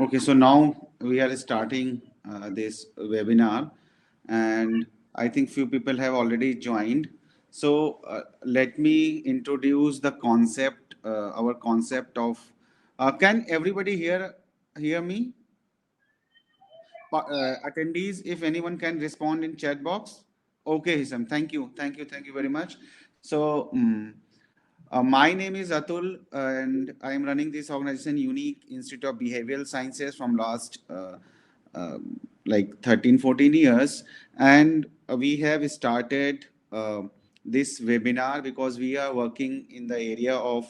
Okay, so now we are starting this webinar, and I think few people have already joined. So let me introduce the concept, our concept of. Can everybody hear me? Attendees, if anyone can respond in chat box. Okay, Hisam, thank you very much. So, my name is Atul, and I am running this organization, Unique Institute of Behavioral Sciences, from last uh, like 13, 14 years. And we have started this webinar because we are working in the area of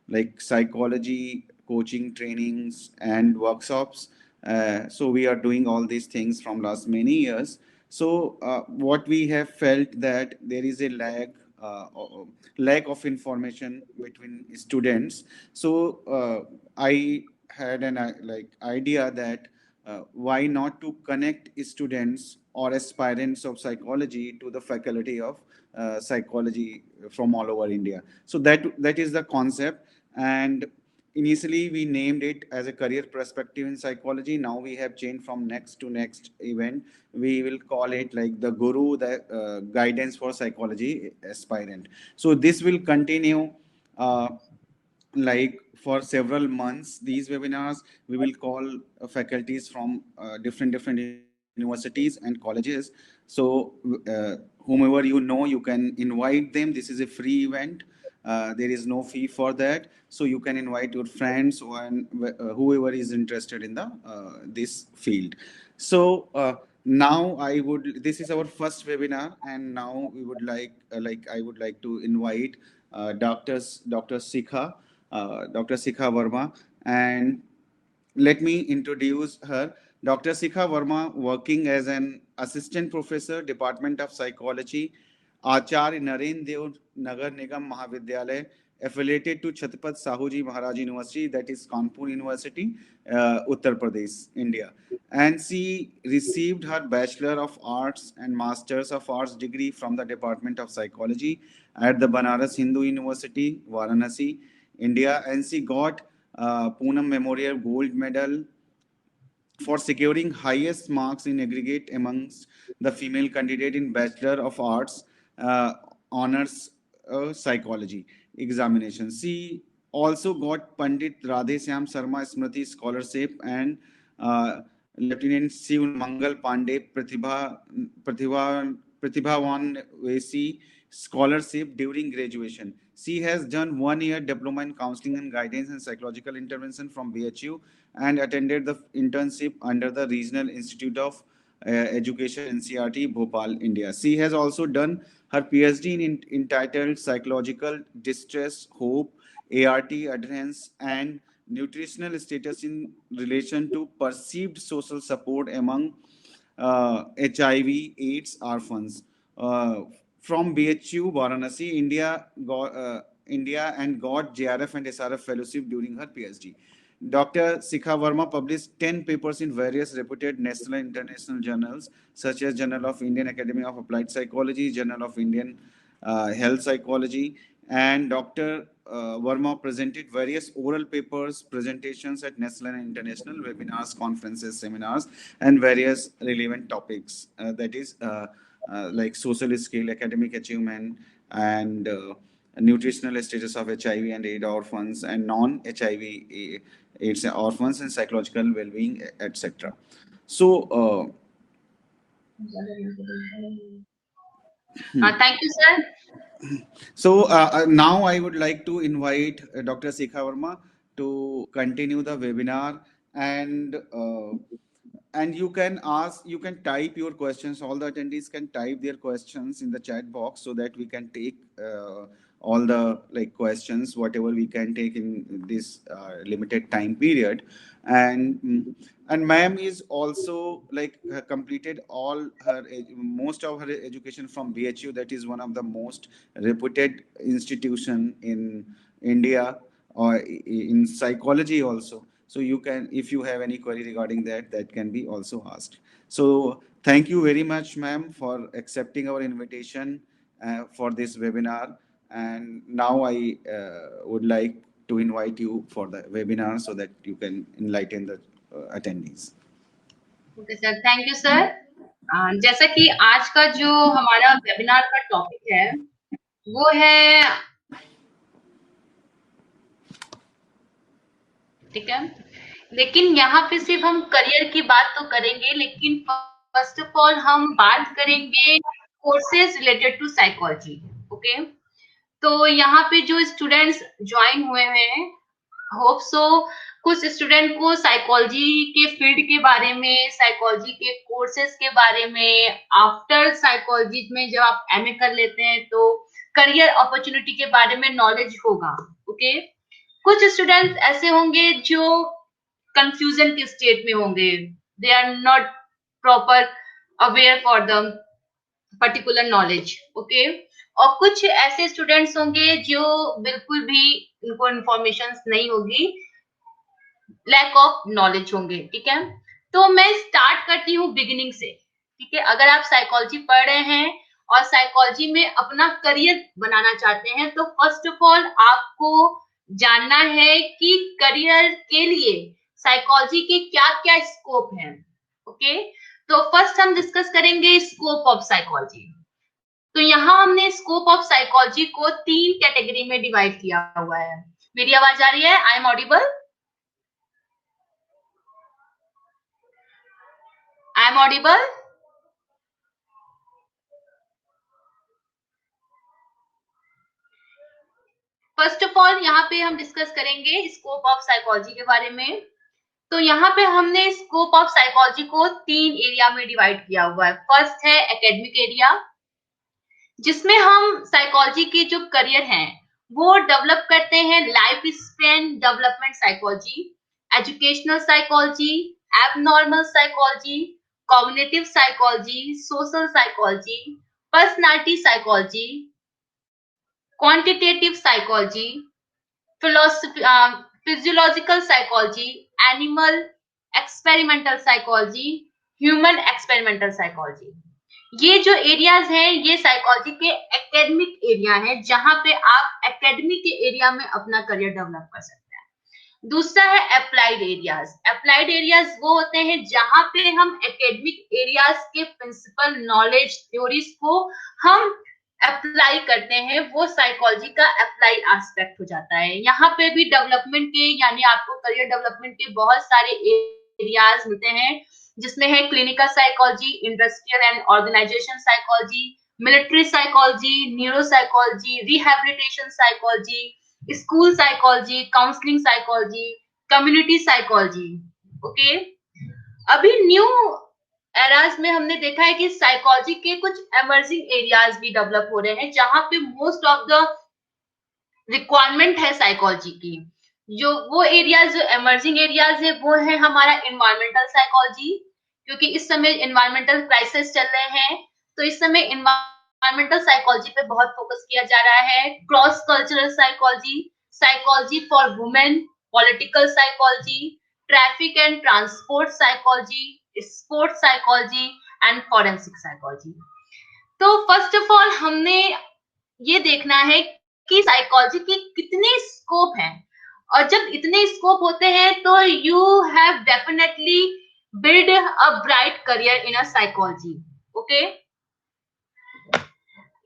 like psychology, coaching, trainings, and workshops. So we are doing all these things from last many years. So what we have felt that there is a lack of information between students. So I had an like idea that why not to connect students or aspirants of psychology to the faculty of psychology from all over India. So that is the concept, and initially we named it as a career perspective in psychology. Now we have changed from next to next event. We will call it like the guru, the guidance for psychology aspirant. So this will continue. Uh, like for several months these webinars we will call faculties from different universities and colleges. So whomever you know, you can invite them. This is a free event. There is no fee for that, so you can invite your friends and whoever is interested in the this field. So now this is our first webinar, and now we would like I would like to invite Dr. Sikha, Dr. Sikha Verma, and let me introduce her. Dr. Sikha Verma, working as an assistant professor, Department of Psychology, Acharya Narendra Dev Nagar Nigam Mahavidyalaya, affiliated to Chhatrapati Sahuji Maharaj University, that is Kanpur University, Uttar Pradesh, India. And she received her Bachelor of Arts and Masters of Arts degree from the Department of Psychology at the Banaras Hindu University, Varanasi, India, and she got Poonam Memorial Gold Medal for securing highest marks in aggregate amongst the female candidate in Bachelor of Arts honors psychology examination. She also got Pandit Radheshyam Sarma Smriti Scholarship and Lieutenant Shiv Mangal Pandey Pratibhavan Vesi Scholarship during graduation. She has done 1 year diploma in counseling and guidance and psychological intervention from BHU and attended the internship under the Regional Institute of Education NCRT Bhopal, India. She has also done her PhD in entitled Psychological Distress, Hope, ART adherence, and nutritional status in relation to perceived social support among HIV/AIDS orphans. From BHU Varanasi, India, and got JRF and SRF fellowship during her PhD. Dr. Sikha Verma published 10 papers in various reputed national and international journals, such as Journal of Indian Academy of Applied Psychology, Journal of Indian Health Psychology, and Dr. Verma presented various oral papers, presentations at national and international webinars, conferences, seminars, and various relevant topics. That is like social skill, academic achievement, and nutritional status of HIV and AIDS orphans and non-HIV AIDS orphans and psychological well-being, etc. So, Thank you, sir. Now I would like to invite Dr. Sikha Verma to continue the webinar, and you can type your questions. All the attendees can type their questions in the chat box so that we can take all the like questions, whatever we can take in this limited time period. And ma'am is also like completed all her most of her education from BHU. That is one of the most reputed institution in India or in psychology also. So you can, if you have any query regarding that, that can be also asked. So thank you very much, ma'am, for accepting our invitation for this webinar. And now I would like to invite you for the webinar so that you can enlighten the attendees. Okay sir, thank you sir. जैसा कि आज का जो हमारा webinar का topic है वो है, ठीक है, लेकिन यहाँ पे सिर्फ हम करियर की बात तो करेंगे, लेकिन फर्स्ट ऑफ ऑल हम बात करेंगे courses related to psychology. Okay, तो यहाँ पे जो स्टूडेंट्स ज्वाइन हुए हैं, होप सो कुछ स्टूडेंट को साइकोलॉजी के फील्ड के बारे में, साइकोलॉजी के कोर्सेज के बारे में, आफ्टर साइकोलॉजी में जब आप एमए कर लेते हैं तो करियर अपॉर्चुनिटी के बारे में नॉलेज होगा। ओके, कुछ स्टूडेंट्स ऐसे होंगे जो कंफ्यूजन के स्टेट में होंगे, they are not proper aware for the particular knowledge. Okay, और कुछ ऐसे स्टूडेंट्स होंगे जो बिल्कुल भी उनको इंफॉर्मेशन नहीं होगी, लैक ऑफ नॉलेज होंगे। ठीक है, तो मैं स्टार्ट करती हूँ बिगिनिंग से। ठीक है, अगर आप साइकोलॉजी पढ़ रहे हैं और साइकोलॉजी में अपना करियर बनाना चाहते हैं तो फर्स्ट ऑफ ऑल आपको जानना है कि करियर के लिए साइकोलॉजी के क्या क्या स्कोप हैं। ओके, तो फर्स्ट हम डिस्कस करेंगे स्कोप ऑफ साइकोलॉजी। तो यहाँ हमने स्कोप ऑफ साइकोलॉजी को 3 कैटेगरी में डिवाइड किया हुआ है। मेरी आवाज आ रही है? I am audible? I am audible? First of all यहाँ पे हम डिस्कस करेंगे स्कोप ऑफ साइकोलॉजी के बारे में। तो यहाँ पे हमने स्कोप ऑफ साइकोलॉजी को 3 एरिया में डिवाइड किया हुआ है। फर्स्ट है एकेडमिक एरिया, जिसमें हम साइकोलॉजी के जो करियर हैं वो डेवलप करते हैं life span development psychology, educational psychology, abnormal psychology, cognitive psychology, social psychology, personality psychology, quantitative psychology, philosophy, physiological psychology, animal experimental psychology, human experimental psychology. ये जो एरियाज हैं ये साइकोलॉजी के एकेडमिक एरिया है, जहां पे आप एकेडमिक के एरिया में अपना करियर डेवलप कर सकते हैं। दूसरा है अप्लाइड एरियाज। अप्लाइड एरियाज वो होते हैं जहां पे हम एकेडमिक एरियाज के प्रिंसिपल नॉलेज थ्योरीज को हम अप्लाई करते हैं, वो साइकोलॉजी का अप्लाई एस्पेक्ट हो जाता है। यहाँ पे भी डेवलपमेंट के, यानी आपको करियर डेवलपमेंट के बहुत सारे एरियाज मिलते हैं, जिसमें है clinical psychology, industrial and organisation psychology, military psychology, neuro psychology, rehabilitation psychology, school psychology, counselling psychology, community psychology. Okay, अभी न्यू एराज में हमने देखा है कि साइकोलॉजी के कुछ एमर्जिंग एरियाज भी डेवलप हो रहे हैं, जहां पे मोस्ट ऑफ द रिक्वायरमेंट है साइकोलॉजी की। जो वो एरियाज, जो एमर्जिंग एरियाज है वो है हमारा एनवायरमेंटल साइकोलॉजी, क्योंकि इस समय एनवायरमेंटल क्राइसिस चल रहे हैं, तो इस समय एनवायरमेंटल साइकोलॉजी पे बहुत फोकस किया जा रहा है। Cross cultural psychology, psychology for women, political psychology, traffic and transport psychology, sports psychology and forensic psychology. तो फर्स्ट ऑफ ऑल हमने ये देखना है कि साइकोलॉजी के कितने स्कोप हैं, और जब इतने स्कोप होते हैं तो you have definitely build a bright career in a psychology. Okay,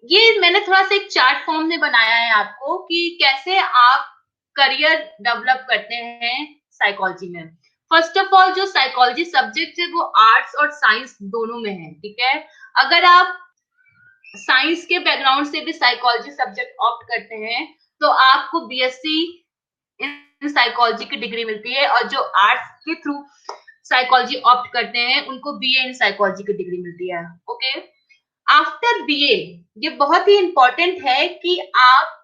ये मैंने थोड़ा सा एक चार्ट फॉर्म में बनाया है आपको कि कैसे आप करियर डेवलप करते हैं साइकोलॉजी में। फर्स्ट ऑफ ऑल जो साइकोलॉजी सब्जेक्ट है वो आर्ट्स और साइंस दोनों में है। ठीक है, अगर आप साइंस के बैकग्राउंड से भी साइकोलॉजी सब्जेक्ट ऑप्ट करते हैं तो आपको बीएससी इन साइकोलॉजी की डिग्री मिलती है, और जो आर्ट्स के थ्रू साइकोलॉजी ऑप्ट करते हैं उनको बीए इन साइकोलॉजी की डिग्री मिलती है। ओके, आफ्टर बीए ये बहुत ही इंपॉर्टेंट है कि आप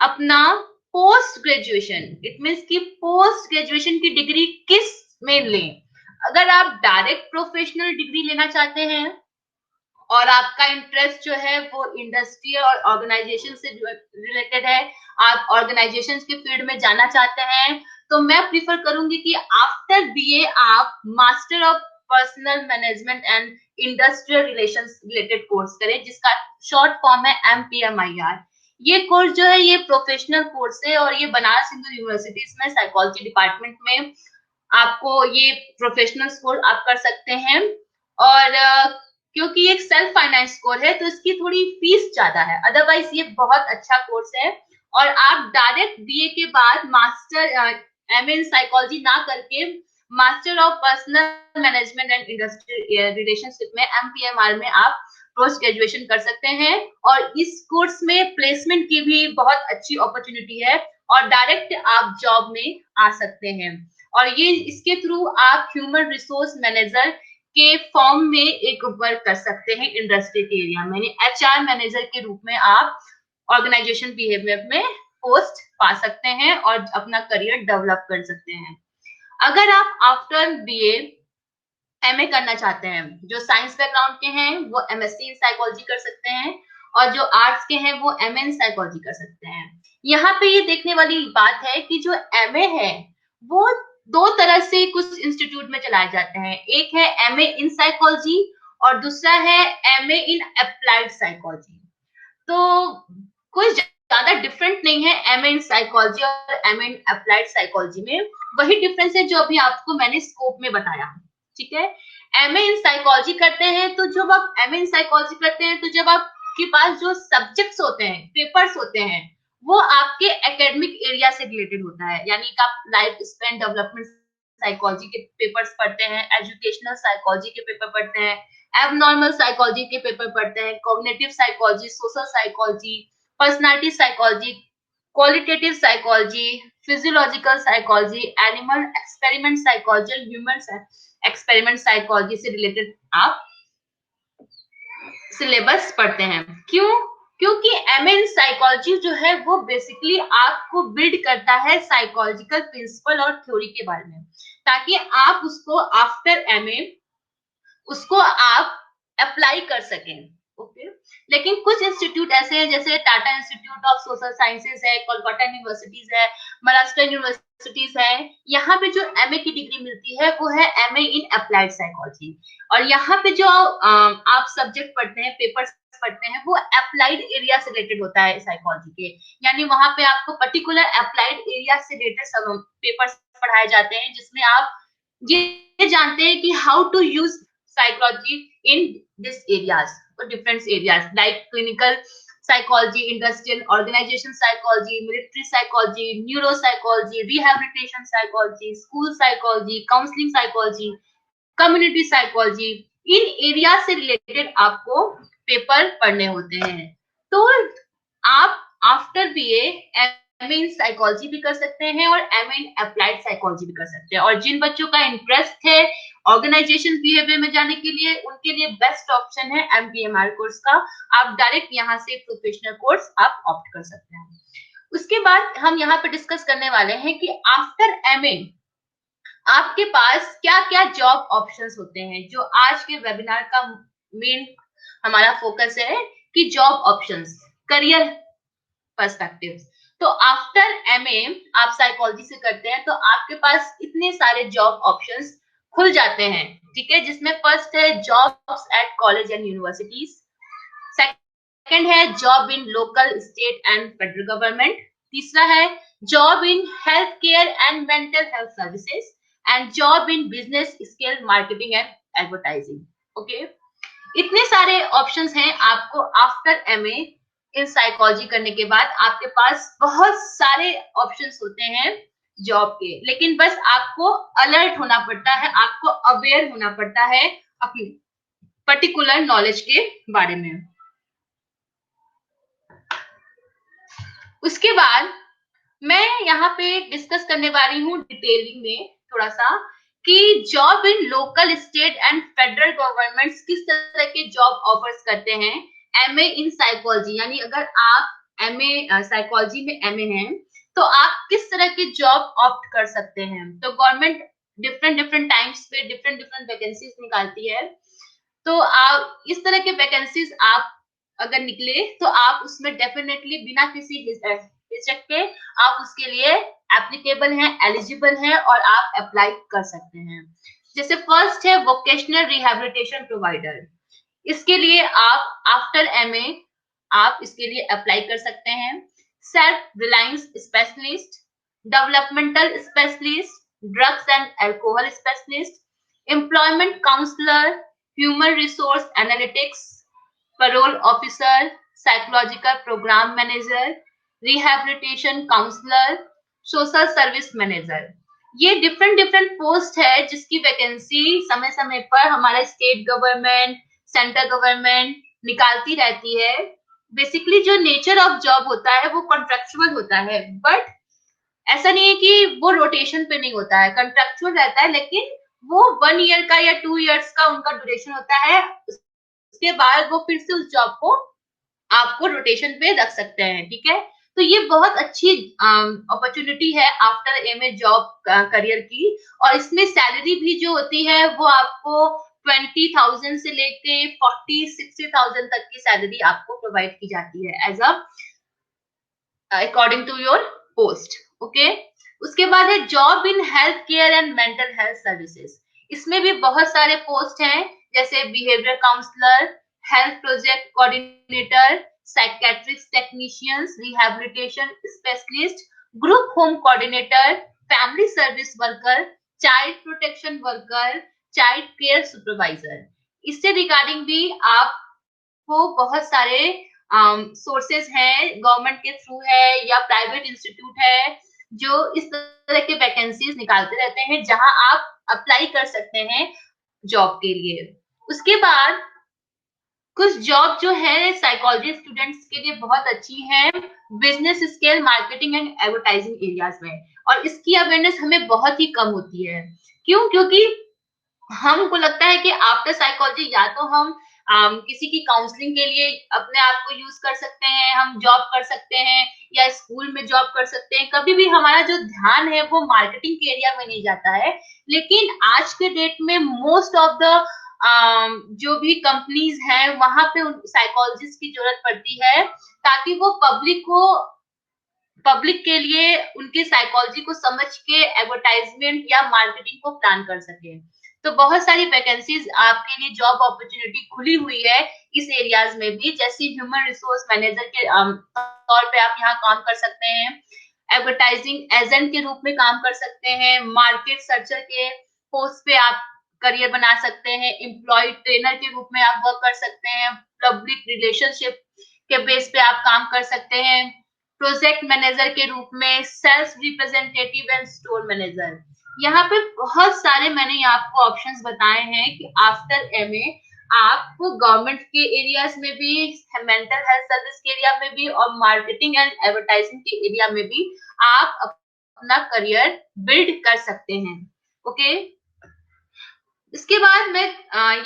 अपना पोस्ट ग्रेजुएशन, इट मीन्स कि पोस्ट ग्रेजुएशन की डिग्री किस में लें। अगर आप डायरेक्ट प्रोफेशनल डिग्री लेना चाहते हैं और आपका इंटरेस्ट जो है वो इंडस्ट्री और ऑर्गेनाइजेशन से रिलेटेड है, आप ऑर्गेनाइजेशन के फील्ड में जाना चाहते हैं, तो मैं प्रीफर करूंगी कि आफ्टर बीए आप master of personal management and industrial relations related course करें, जिसका शॉर्ट फॉर्म है MPMIR। ये कोर्स जो है ये प्रोफेशनल कोर्स है और ये बनारस हिंदू यूनिवर्सिटीज में साइकोलॉजी डिपार्टमेंट में आपको ये प्रोफेशनल कोर्स आप कर सकते हैं। और क्योंकि ये एक सेल्फ फाइनेंस कोर्स है तो इसकी थोड़ी फीस ज्यादा है, अदरवाइज ये बहुत अच्छा कोर्स है। और आप डायरेक्ट बीए के बाद मास्टर एमए इन साइकोलॉजी ना करके master of personal management and industrial relationship में एमपीएमआर में आप पोस्ट ग्रेजुएशन कर सकते हैं। और इस कोर्स में प्लेसमेंट की भी बहुत अच्छी अपॉर्चुनिटी है और डायरेक्ट आप जॉब में आ सकते हैं। और ये इसके थ्रू आप ह्यूमन रिसोर्स मैनेजर के फॉर्म में एक वर्क कर सकते हैं इंडस्ट्री के एरिया में, एचआर मैनेजर के रूप में आप ऑर्गेनाइजेशन बिहेवियर में पोस्ट पा सकते हैं और अपना करियर डेवलप कर सकते हैं। अगर आप आफ्टर बीए एमए करना चाहते हैं, जो साइंस बैकग्राउंड के हैं वो एमएससी इन साइकोलॉजी कर सकते हैं और जो आर्ट्स के हैं वो एमए इन साइकोलॉजी कर सकते हैं। यहाँ पे ये देखने वाली बात है कि जो एमए है वो दो तरह से कुछ इंस्टीट्यूट में चलाए जाते हैं, एक है एमए इन साइकोलॉजी और दूसरा है एमए इन अप्लाइड साइकोलॉजी। तो कोई ज्यादा डिफरेंट नहीं है एमए इन साइकोलॉजी और एमए इन अप्लाइड साइकोलॉजी में, वही डिफरेंस है जो अभी आपको मैंने स्कोप में बताया। ठीक है, एमए इन साइकोलॉजी करते हैं तो जब आप एमए इन साइकोलॉजी करते हैं तो जब आपके पास जो सब्जेक्ट्स होते हैं, पेपर्स होते हैं, वो आपके एकेडमिक एरिया से रिलेटेड होता है। यानी कि आप लाइफ स्पैन डेवलपमेंट साइकोलॉजी के पेपर्स पढ़ते हैं, एजुकेशनल साइकोलॉजी के पेपर पढ़ते हैं, एबनॉर्मल साइकोलॉजी के पेपर पढ़ते हैं, cognitive psychology, social psychology, personality psychology, qualitative psychology, physiological psychology, animal experiment psychology, human experiment psychology से रिलेटेड आप सिलेबस पढ़ते हैं। क्यों? क्योंकि एमए इन साइकोलॉजी जो है वो बेसिकली आपको बिल्ड करता है साइकोलॉजिकल प्रिंसिपल और थ्योरी के बारे में, ताकि आप उसको आफ्टर एमए उसको आप अप्लाई कर सकें। ओके, लेकिन कुछ इंस्टीट्यूट ऐसे हैं जैसे Tata institute of social sciences है, कोलकाता यूनिवर्सिटीज है, महाराष्ट्र यूनिवर्सिटीज है, यहाँ पे जो एमए की डिग्री मिलती है वो है एमए इन अप्लाइड साइकोलॉजी। और यहाँ पे जो आप सब्जेक्ट पढ़ते हैं, पेपर्स पढ़ते हैं, वो अप्लाइड एरिया से रिलेटेड होता है साइकोलॉजी के। यानी वहां पे आपको पर्टिकुलर अप्लाइड एरिया से रिलेटेड पेपर्स पढ़ाए जाते हैं, जिसमें आप ये जानते हैं कि how to use psychology in this areas or different areas like clinical psychology, industrial organization psychology, military psychology, neuropsychology, rehabilitation psychology, school psychology, counseling psychology, community psychology, in area से रिलेटेड आपको पेपर पढ़ने होते हैं। तो आप after BA MA in psychology भी कर सकते हैं और एमए इन अप्लाइड साइकोलॉजी भी कर सकते हैं। और जिन बच्चों का इंटरेस्ट है ऑर्गेनाइजेशन बिहेवियर में जाने के लिए, उनके लिए बेस्ट ऑप्शन है एमपीएमआर कोर्स का। आप डायरेक्ट यहाँ से प्रोफेशनल कोर्स आप ऑप्ट कर सकते हैं। उसके बाद हम यहाँ पे डिस्कस करने वाले हैं कि आफ्टर एमए आपके पास क्या क्या जॉब ऑप्शंस होते हैं। जो आज के वेबिनार का मेन हमारा फोकस है कि जॉब ऑप्शंस, करियर पर्सपेक्टिव्स। तो आफ्टर एमए आप साइकोलॉजी से करते हैं तो आपके पास इतने सारे जॉब ऑप्शंस खुल जाते हैं। ठीक है, जिसमें फर्स्ट है jobs at college and universities, second है job in local state and federal government, तीसरा है job in health care and mental health services and job in business skill marketing and advertising. Okay, इतने सारे options हैं आपको after MA in psychology करने के बाद। आपके पास बहुत सारे ऑप्शंस होते हैं जॉब के, लेकिन बस आपको अलर्ट होना पड़ता है, आपको अवेयर होना पड़ता है अपनी पर्टिकुलर नॉलेज के बारे में। उसके बाद मैं यहाँ पे डिस्कस करने वाली हूँ डिटेलिंग में थोड़ा सा कि job in local state and federal governments किस तरह के जॉब ऑफर्स करते हैं एमए इन साइकोलॉजी। यानी अगर आप एमए साइकोलॉजी में एमए हैं तो आप किस तरह के जॉब ऑप्ट कर सकते हैं। तो गवर्नमेंट डिफरेंट टाइम्स पे डिफरेंट वैकेंसीज निकालती है। तो आप इस तरह के वैकेंसीज आप अगर निकले तो आप उसमें डेफिनेटली बिना किसी हिचक के आप उसके लिए एप्लीकेबल हैं, एलिजिबल हैं और आप अप्लाई कर सकते हैं। जैसे फर्स्ट है वोकेशनल रिहैबिलिटेशन प्रोवाइडर। इसके लिए आप आफ्टर एमए आप इसके लिए अप्लाई कर सकते हैं। Self reliance specialist, developmental specialist, drugs and alcohol specialist, employment counsellor, human resource analytics, parole officer, psychological programme manager, rehabilitation counsellor, social service manager. ये डिफरेंट डिफरेंट पोस्ट है जिसकी वैकेंसी समय समय पर हमारा स्टेट गवर्नमेंट, सेंट्रल गवर्नमेंट निकालती रहती है। बेसिकली जो नेचर ऑफ जॉब होता है वो कॉन्ट्रेक्चुअल होता है, बट ऐसा नहीं है कि वो रोटेशन पे नहीं होता है, कॉन्ट्रेक्चुअल रहता है, लेकिन वो 1 ईयर का या 2 ईयर्स का उनका ड्यूरेशन होता है। उसके बाद वो फिर से उस जॉब को आपको रोटेशन पे रख सकते हैं, ठीक है। तो ये बहुत अच्छी अपॉर्चुनिटी है आफ्टर एमए जॉब करियर की, और इसमें सैलरी भी जो होती है वो आपको 20,000 से लेके 40-60,000 तक की सैलरी आपको प्रोवाइड की जाती है as a according to your post, okay. उसके बाद है job in health care and mental health services. इसमें भी बहुत सारे पोस्ट हैं, जैसे behaviour counsellor, health project coordinator, psychiatrist technicians, rehabilitation specialist, group home coordinator, family service worker, child protection worker, child care supervisor. इससे रिगार्डिंग भी आपको बहुत सारे सोर्सेज हैं, गवर्नमेंट के थ्रू है या प्राइवेट इंस्टीट्यूट है जो इस तरह के वैकेंसीज निकालते रहते हैं, जहां आप अप्लाई कर सकते हैं जॉब के लिए। उसके बाद कुछ जॉब जो है साइकोलॉजी स्टूडेंट्स के लिए बहुत अच्छी है, business scale, marketing and advertising areas में, और इसकी अवेयरनेस हमें बहुत ही कम होती है। क्यों? क्योंकि हमको लगता है कि आफ्टर साइकोलॉजी या तो हम किसी की काउंसलिंग के लिए अपने आप को यूज कर सकते हैं, हम जॉब कर सकते हैं या स्कूल में जॉब कर सकते हैं। कभी भी हमारा जो ध्यान है वो मार्केटिंग के एरिया में नहीं जाता है। लेकिन आज के डेट में मोस्ट ऑफ द जो भी कंपनीज हैं वहां पे साइकोलॉजिस्ट की जरूरत पड़ती है, ताकि वो पब्लिक के लिए उनकी साइकोलॉजी को समझ के एडवर्टाइजमेंट या मार्केटिंग को प्लान कर सके। तो बहुत सारी वैकेंसीज आपके लिए जॉब अपॉर्चुनिटी खुली हुई है इस एरियाज में भी, जैसे ह्यूमन रिसोर्स मैनेजर के तौर पे आप यहाँ काम कर सकते हैं, एडवर्टाइजिंग एजेंट के रूप में काम कर सकते हैं, मार्केट सर्चर के पोस्ट पे आप करियर बना सकते हैं, एम्प्लॉय ट्रेनर के रूप में आप वर्क कर सकते हैं, पब्लिक रिलेशनशिप के बेस पे आप काम कर सकते हैं, प्रोजेक्ट मैनेजर के रूप में, sales representative and store manager. यहाँ पे बहुत सारे मैंने आपको ऑप्शंस बताए हैं कि आफ्टर एमए आप गवर्नमेंट के एरियाज में भी, मेंटल हेल्थ सर्विस के एरिया में भी और मार्केटिंग एंड एडवर्टाइजिंग के एरिया में भी आप अपना करियर बिल्ड कर सकते हैं, ओके। इसके बाद मैं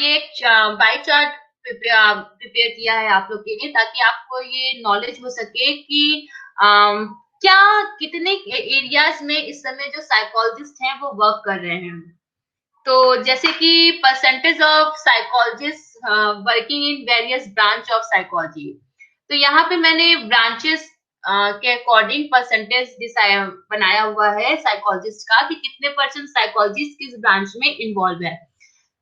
ये एक बाय चार्ट प्रिपेयर किया है आप लोग के लिए, ताकि आपको ये नॉलेज हो सके कि क्या कितने एरियाज में इस समय जो साइकोलॉजिस्ट हैं वो वर्क कर रहे हैं। तो जैसे कि percentage of psychologist working in various branch of psychology, तो यहाँ पे मैंने ब्रांचेस के अकॉर्डिंग परसेंटेज बनाया हुआ है साइकोलॉजिस्ट का, कि कितने परसेंट साइकोलॉजिस्ट किस ब्रांच में इन्वॉल्व है।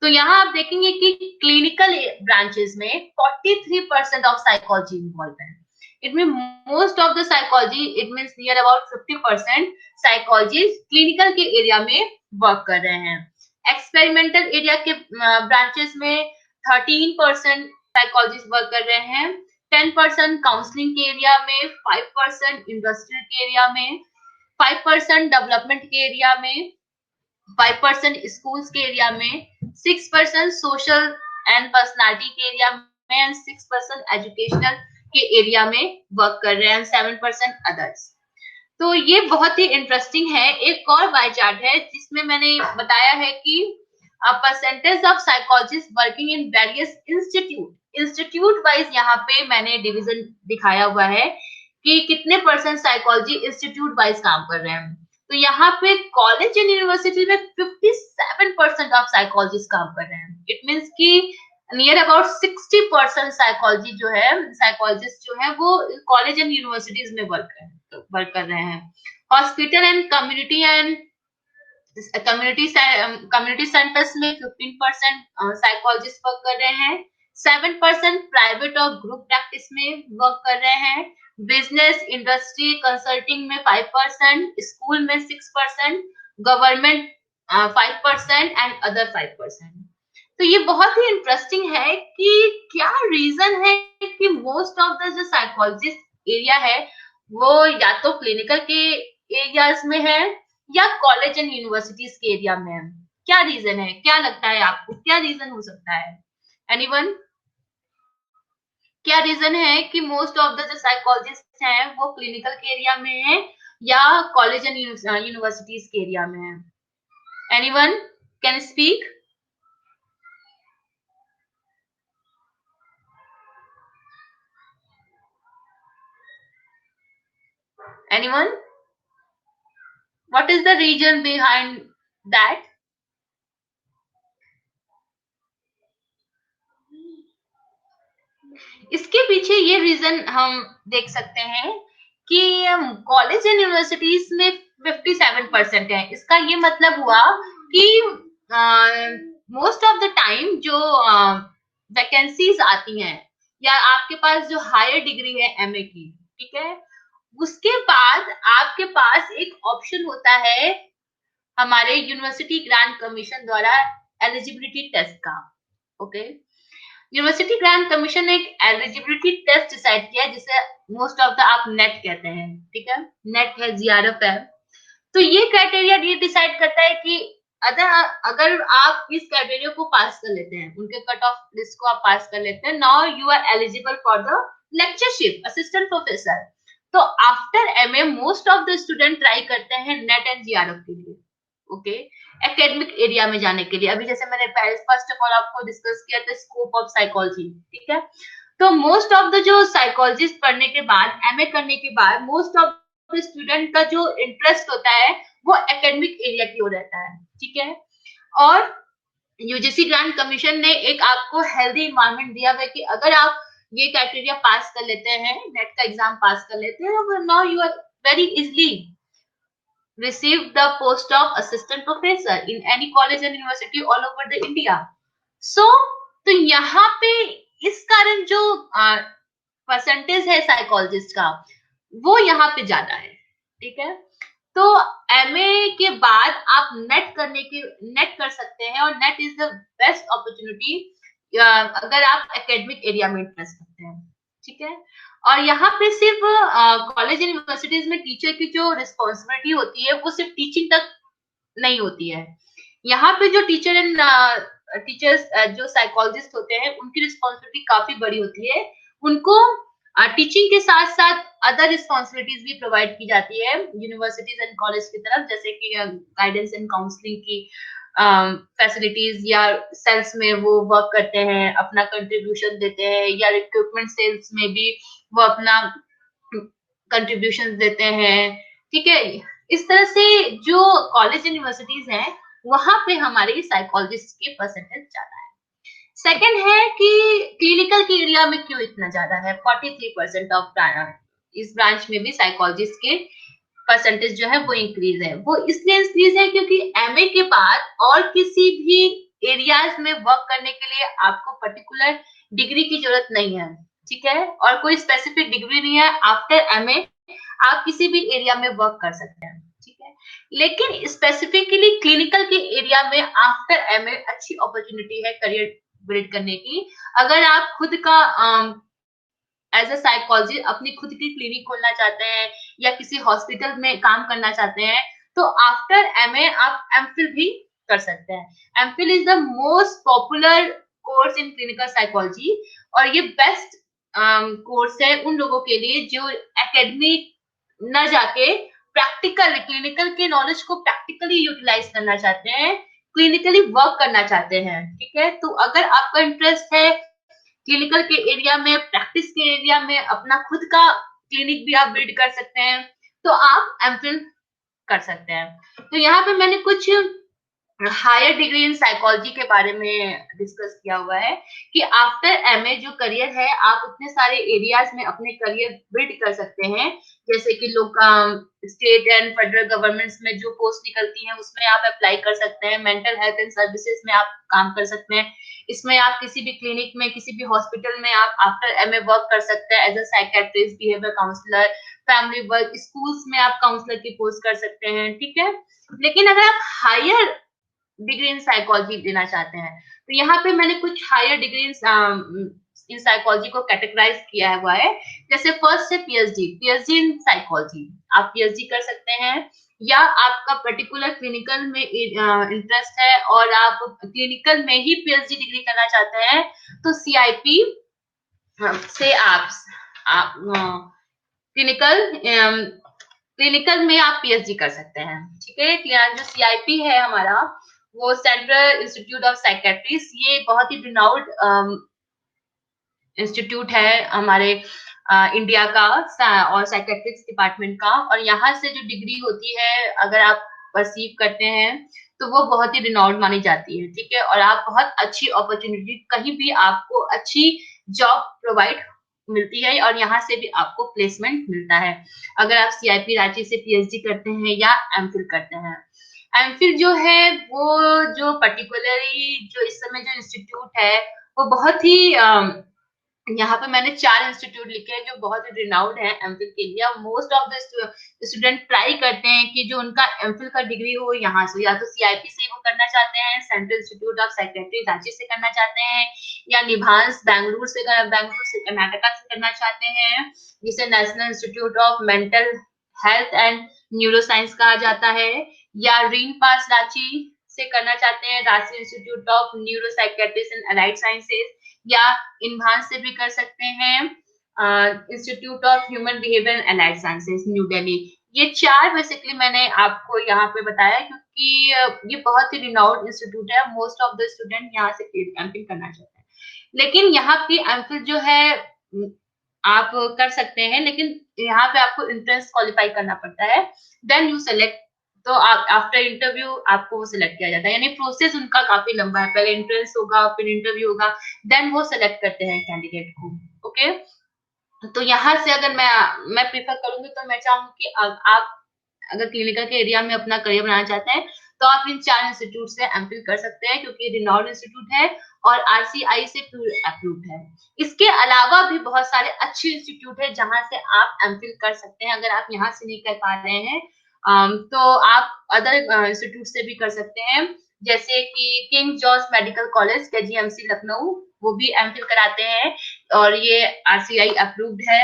तो यहाँ आप देखेंगे कि क्लिनिकल ब्रांचेस में 43% ऑफ साइकोलॉजी इन्वॉल्व है। It mean most of the psychology, it means near about 50% psychologist clinical के एरिया में वर्क कर रहे हैं। एक्सपेरिमेंटल एरिया के ब्रांचेस में 13% साइकोलॉजिस्ट वर्क कर रहे हैं, 10% काउंसलिंग के एरिया में, 5% इंडस्ट्रियल के एरिया में, 5% डेवलपमेंट के एरिया में, 5% स्कूल्स के एरिया में, 6% सोशल एंड पर्सनालिटी के एरिया में, एंड 6% एजुकेशनल के एरिया में वर्क कर रहे हैं, 7% अदर्स। तो ये बहुत ही इंटरेस्टिंग है। एक और बाय चार्ट है जिसमें मैंने बताया है कि percentage of psychologist working in various institute wise यहाँ पे मैंने डिवीजन दिखाया हुआ है कि कितने परसेंट साइकोलॉजी इंस्टीट्यूट वाइज काम कर रहे हैं। तो यहाँ पे कॉलेज एंड यूनिवर्सिटी में 57% ऑफ साइकोलॉजिस्ट काम कर रहे हैं। इट मीन्स कि नियर अबाउट 60% साइकोलॉजी जो है, साइकोलॉजिस्ट जो है वो कॉलेज एंड यूनिवर्सिटीज में वर्क कर रहे हैं। हॉस्पिटल एंड कम्युनिटी सेंटर्स में 15% साइकोलॉजिस्ट वर्क कर रहे हैं। 7% प्राइवेट और ग्रुप प्रैक्टिस में वर्क कर रहे हैं, बिजनेस इंडस्ट्री कंसल्टिंग में 5%, स्कूल में 6%, गवर्नमेंट 5% एंड अदर 5%। तो ये बहुत ही इंटरेस्टिंग है कि क्या रीजन है कि मोस्ट ऑफ द जो साइकोलॉजिस्ट एरिया है वो या तो क्लिनिकल के एरियाज में है या कॉलेज एंड यूनिवर्सिटीज के एरिया में है। क्या रीजन है, क्या लगता है आपको, क्या रीजन हो सकता है? एनीवन? क्या रीजन है कि मोस्ट ऑफ द जो साइकोलॉजिस्ट हैं वो क्लिनिकल के एरिया में है या कॉलेज एंड यूनिवर्सिटीज के एरिया में है? Anyone can speak? Anyone? What is the reason behind that? इसके पीछे ये रीजन हम देख सकते हैं कि कॉलेज एंड यूनिवर्सिटीज में 57% है। इसका ये मतलब हुआ कि मोस्ट ऑफ द टाइम जो वैकेंसीज आती हैं या आपके पास जो हायर डिग्री है एमए की, ठीक है, उसके बाद आपके पास एक ऑप्शन होता है हमारे यूनिवर्सिटी ग्रांट कमीशन द्वारा एलिजिबिलिटी टेस्ट का। ओके, यूनिवर्सिटी ग्रांट कमीशन ने एक एलिजिबिलिटी टेस्ट डिसाइड किया जिसे मोस्ट ऑफ द आप नेट कहते हैं, ठीक है, नेट है, जीआरएफ है। तो ये क्राइटेरिया ये डिसाइड करता है कि अगर आप इस क्राइटेरिया को पास कर लेते हैं, उनके कट ऑफ लिस्ट को आप पास कर लेते हैं, now you are eligible for the lectureship assistant professor. तो after MA most of the student try करते हैं नेट एंड जीआरएफ के लिए, ओके, एकेडमिक एरिया में जाने के लिए। अभी जैसे मैंने फर्स्ट ऑफ ऑल आपको डिस्कस किया था स्कोप ऑफ साइकोलॉजी, ठीक है। तो मोस्ट ऑफ द जो साइकोलॉजिस्ट पढ़ने के बाद, एमए करने के बाद, मोस्ट ऑफ द स्टूडेंट का जो इंटरेस्ट होता है वो एकेडमिक एरिया की ओर रहता है, ठीक है। और यूजीसी ग्रांट कमीशन ने एक आपको हेल्दी इन्वायरमेंट दिया है कि अगर आप ये क्राइटेरिया पास कर लेते हैं, नेट का एग्जाम पास कर लेते हैं, now you are very easily receive the post of assistant professor in any college and university all over the India. So तो यहाँ पे इस कारण जो परसेंटेज है साइकोलॉजिस्ट का वो यहाँ पे ज्यादा है, ठीक है। तो एमए के बाद आप नेट कर सकते हैं और net is the best opportunity अगर आप एकेडमिक एरिया में इंटरेस्ट रखते हैं, ठीक है। और यहाँ पे सिर्फ कॉलेज एंड यूनिवर्सिटीज में टीचर की जो रिस्पॉन्सिबिलिटी होती है वो सिर्फ टीचिंग तक नहीं होती है। यहाँ पे जो टीचर्स जो साइकोलॉजिस्ट होते हैं उनकी रिस्पॉन्सिबिलिटी काफी बड़ी होती है। उनको टीचिंग के साथ साथ अदर रिस्पॉन्सिबिलिटीज भी प्रोवाइड की जाती है यूनिवर्सिटीज एंड कॉलेज की तरफ, जैसे कि गाइडेंस एंड काउंसलिंग की फैसिलिटीज या सेल्स में वो वर्क करते हैं, अपना कंट्रीब्यूशन देते हैं, या रिक्रूटमेंट सेल्स में भी वो अपना कंट्रीब्यूशन देते हैं, ठीक है। इस तरह से जो कॉलेज यूनिवर्सिटीज हैं वहां पे हमारे साइकोलॉजिस्ट के परसेंटेज ज्यादा है। सेकंड है कि क्लिनिकल के एरिया में क्यों इतना ज्यादा है, 43% ऑफ इस ब्रांच में भी साइकोलॉजिस्ट के परसेंटेज जो है वो इंक्रीज है। वो इसलिए इंक्रीज है क्योंकि एमए के बाद और किसी भी एरियाज में वर्क करने के लिए आपको पर्टिकुलर डिग्री की जरूरत नहीं है, ठीक है, और कोई स्पेसिफिक डिग्री नहीं है। आफ्टर एमए आप किसी भी एरिया में वर्क कर सकते हैं, ठीक है। लेकिन स्पेसिफिकली क्लिनिकल के एरिया में आफ्टर एमए अच्छी अपॉर्चुनिटी है करियर बिल्ड करने की। अगर आप खुद का एज अ साइकोलॉजिस्ट अपनी खुद की क्लिनिक खोलना चाहते हैं या किसी हॉस्पिटल में काम करना चाहते हैं तो आफ्टर एमए आप एमफिल भी कर सकते हैं। MPhil is the most popular course in clinical psychology और ये बेस्ट कोर्स है उन लोगों के लिए जो एकेडमिक न जाके प्रैक्टिकल क्लिनिकल के नॉलेज को प्रैक्टिकली यूटिलाइज करना चाहते हैं, क्लिनिकली वर्क करना चाहते हैं, ठीक है। तो अगर आपका इंटरेस्ट है क्लिनिकल के एरिया में, प्रैक्टिस के एरिया में, अपना खुद का क्लिनिक भी आप बिल्ड कर सकते हैं, तो आप एमफिल कर सकते हैं। तो यहाँ पे मैंने कुछ हायर डिग्री इन साइकोलॉजी के बारे में डिस्कस किया हुआ है कि आफ्टर एमए जो करियर है, आप उतने सारे एरियाज में अपने करियर बिल्ड कर सकते हैं, जैसे कि लोग स्टेट एंड फेडरल गवर्नमेंट्स में जो पोस्ट निकलती हैं उसमें आप अप्लाई कर सकते हैं, मेंटल हेल्थ एंड सर्विसेज में आप काम कर सकते हैं, इसमें आप किसी भी क्लिनिक में, किसी भी हॉस्पिटल में आप आफ्टर एमए वर्क कर सकते हैं as a psychiatrist, behaviour counsellor, family work, schools में आप काउंसलर की पोस्ट कर सकते हैं, ठीक है। लेकिन अगर आप हायर डिग्री इन साइकोलॉजी लेना चाहते हैं, तो यहाँ पे मैंने कुछ हायर डिग्री इन साइकोलॉजी को कैटेगराइज किया हुआ है। जैसे फर्स्ट है पीएचडी, पीएचडी इन साइकोलॉजी, आप पीएचडी कर सकते हैं, या आपका पर्टिकुलर क्लिनिकल में इंटरेस्ट है और आप क्लिनिकल में ही पीएचडी डिग्री करना चाहते हैं, तो सीआईपी से आप क्लिनिकल में आप पीएचडी कर सकते हैं, ठीक है। जो सीआईपी है हमारा, वो सेंट्रल इंस्टीट्यूट ऑफ साइकेट्रिस्ट, ये बहुत ही रिनाउंड इंस्टीट्यूट है हमारे इंडिया का और साइकेट्रिक्स डिपार्टमेंट का, और यहाँ से जो डिग्री होती है अगर आप परसीव करते हैं तो वो बहुत ही रिनाउंड मानी जाती है, ठीक है। और आप बहुत अच्छी अपॉर्चुनिटी, कहीं भी आपको अच्छी जॉब प्रोवाइड मिलती है और यहाँ से भी आपको प्लेसमेंट मिलता है अगर आप सीआईपी रांची से पीएचडी करते हैं या एमफिल करते हैं। एमफिल जो है वो जो पर्टिकुलरली जो इस समय जो इंस्टीट्यूट है वो बहुत ही यहाँ पे मैंने 4 इंस्टीट्यूट लिखे हैं जो बहुत ही रिनाउंड है एमफिल के लिए। Most of the student try करते हैं कि जो उनका एमफिल का डिग्री हो यहाँ से, या तो सीआईपी से वो करना चाहते हैं, central institute of psychiatry Ranchi से करना चाहते हैं, या निभांस बैंगलोर से कर्नाटका से करना चाहते हैं, जिसे national institute of mental health and neuro science कहा जाता है, या रीन पास रांची से करना चाहते हैं, Ranchi institute of neuro psychiatrist and allied sciences, या इन्हांस से भी कर सकते हैं institute of human behaviour and allied sciences new Delhi. ये 4 बेसिकली मैंने आपको यहाँ पे बताया क्योंकि ये बहुत ही रिनाउंड इंस्टीट्यूट है, मोस्ट ऑफ द स्टूडेंट यहाँ से एमफिल करना चाहते हैं। लेकिन यहाँ की एमफिल जो है आप कर सकते हैं, लेकिन यहाँ पे आपको एंट्रेंस क्वालिफाई करना पड़ता है, देन यू सेलेक्ट, तो आप आफ्टर इंटरव्यू आपको वो सिलेक्ट किया जाता है, यानी प्रोसेस उनका काफी लंबा है, पहले एंट्रेंस होगा, फिर इंटरव्यू होगा, देन वो सिलेक्ट करते हैं कैंडिडेट को, ओके। तो यहाँ से अगर मैं प्रीफर करूंगी तो मैं चाहूंगी कि आप अगर क्लिनिकल के एरिया में अपना करियर बनाना चाहते हैं तो आप इन 4 इंस्टीट्यूट से एमफिल कर सकते हैं, क्योंकि रिनाउंड इंस्टीट्यूट है और आरसीआई से अप्रूव्ड है। इसके अलावा भी बहुत सारे अच्छे इंस्टीट्यूट है जहां से आप एमफिल कर सकते हैं। अगर आप यहाँ से नहीं कर पा रहे हैं तो आप अदर इंस्टीट्यूट से भी कर सकते हैं, जैसे कि king George medical college KGMC Lucknow, वो भी एमफिल कराते हैं और ये आरसीआई अप्रूव्ड है।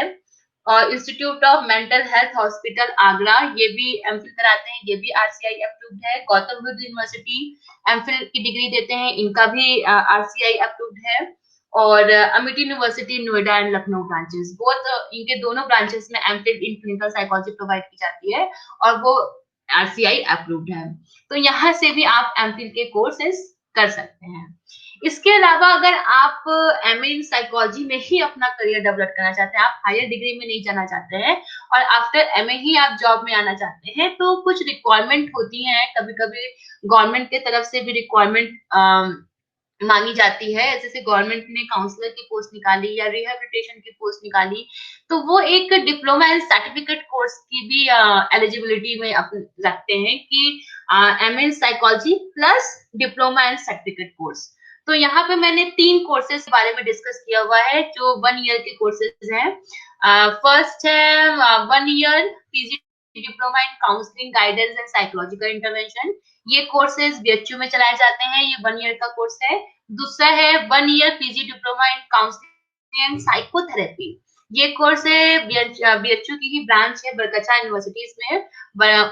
और institute of mental health hospital Agra, ये भी एमफिल कराते हैं, ये भी आरसीआई अप्रूव्ड है। गौतम बुद्ध यूनिवर्सिटी एमफिल की डिग्री देते हैं, इनका भी आरसीआई अप्रूव्ड है। और Amity university Noida and Lucknow branches, both इनके दोनों ब्रांचेस में MPhil in clinical psychology provide की जाती है और वो आरसीआई अप्रूव्ड है। तो यहाँ से भी आप एमफिल के कोर्सेस कर सकते हैं। इसके अलावा अगर आप एमए इन साइकोलॉजी में ही अपना करियर डेवलप करना चाहते हैं, आप हायर डिग्री में नहीं जाना चाहते हैं और आफ्टर एमए ही आप जॉब में आना चाहते हैं, तो कुछ रिक्वायरमेंट होती हैं, कभी कभी गवर्नमेंट के तरफ से भी रिक्वायरमेंट मांगी जाती है। जैसे गवर्नमेंट ने काउंसलर की पोस्ट निकाली या रिहेबिलिटेशन की पोस्ट निकाली, तो वो एक डिप्लोमा एंड सर्टिफिकेट कोर्स की भी एलिजिबिलिटी में रखते हैं कि MA in psychology plus diploma and certificate course. तो यहाँ पे मैंने 3 कोर्सेज के बारे में डिस्कस किया हुआ है जो 1 ईयर के कोर्सेज हैं। फर्स्ट है 1 year PG diploma in counselling guidance and psychological intervention, ये कोर्सेज बीएचयू में चलाए जाते हैं, ये 1 ईयर का कोर्स है। दूसरा है 1 year PG diploma in counselling and psychotherapy, ये कोर्स है बीएचयू की ही ब्रांच है बरकच्चा यूनिवर्सिटीज में,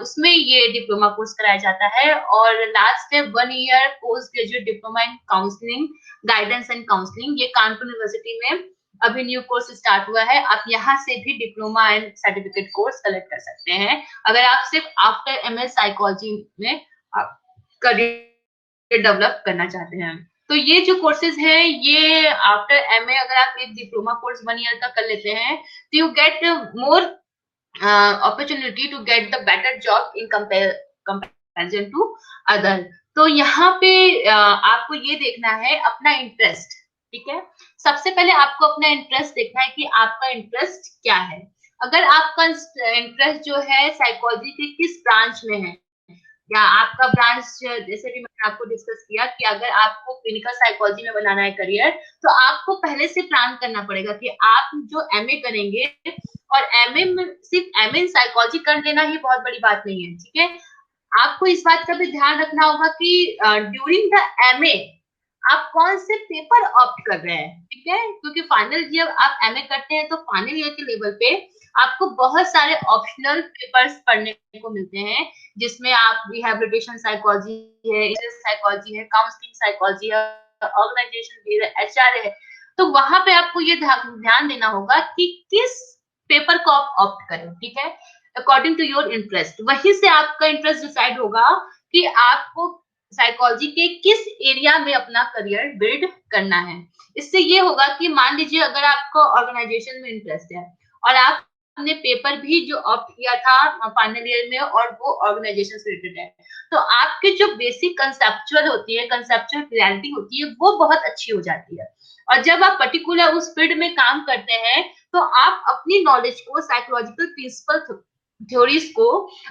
उसमें ये डिप्लोमा कोर्स कराया जाता है। और लास्ट है 1 year post graduate diploma in counselling guidance and counselling, ये कानपुर यूनिवर्सिटी में अभी न्यू कोर्स स्टार्ट हुआ है। आप यहाँ से भी diploma and certificate course collect कर सकते हैं अगर आप सिर्फ आफ्टर एमएस साइकोलॉजी में आप करियर डेवलप करना चाहते हैं। तो ये जो कोर्सेज है ये आफ्टर एमए अगर आप एक डिप्लोमा कोर्स 1 ईयर का कर लेते हैं तो you get more opportunity to get the better job in compare comparison to other. तो यहाँ पे आपको ये देखना है अपना इंटरेस्ट, ठीक है। सबसे पहले आपको अपना इंटरेस्ट देखना है कि आपका इंटरेस्ट क्या है। अगर आपका इंटरेस्ट जो है साइकोलॉजी के किस ब्रांच में है, या आपका ब्रांच, जैसे भी मैंने आपको डिस्कस किया कि अगर आपको क्लिनिकल साइकोलॉजी में बनाना है करियर, तो आपको पहले से प्लान करना पड़ेगा कि आप जो एमए करेंगे, और एमए में सिर्फ एमए इन साइकोलॉजी कर लेना ही बहुत बड़ी बात नहीं है, ठीक है। आपको इस बात का भी ध्यान रखना होगा कि ड्यूरिंग द एमए आप कौन से पेपर ऑप्ट कर रहे हैं, ठीक है। क्योंकि फाइनल जब आप एमए करते हैं तो फाइनल ईयर के लेवल पे आपको बहुत सारे ऑप्शनल पेपर्स पढ़ने को मिलते हैं, जिसमें आप रिहैबिलिटेशन साइकोलॉजी है, साइकोलॉजी है, काउंसलिंग साइकोलॉजी है, ऑर्गेनाइजेशन एचआर है। तो वहां पे आपको ये ध्यान देना होगा कि किस पेपर को आप ऑप्ट करें, ठीक है, अकॉर्डिंग टू योर इंटरेस्ट। वहीं से आपका इंटरेस्ट डिसाइड होगा कि आपको साइकोलॉजी के किस एरिया में अपना करियर बिल्ड करना है। इससे ये होगा कि मान लीजिए अगर आपको ऑर्गेनाइजेशन में इंटरेस्ट है और आपने पेपर भी जो ऑप्ट किया था फाइनल ईयर में और वो ऑर्गेनाइजेशन से रिलेटेड है, तो आपकी जो बेसिक कंसेप्चुअल होती है, कंसेप्चुअल क्लैरिटी होती है, वो बहुत अच्छी हो जाती है। और जब आप पर्टिकुलर उस फील्ड में काम करते हैं तो आप अपनी नॉलेज को, साइकोलॉजिकल प्रिंसिपल थ्योरीज को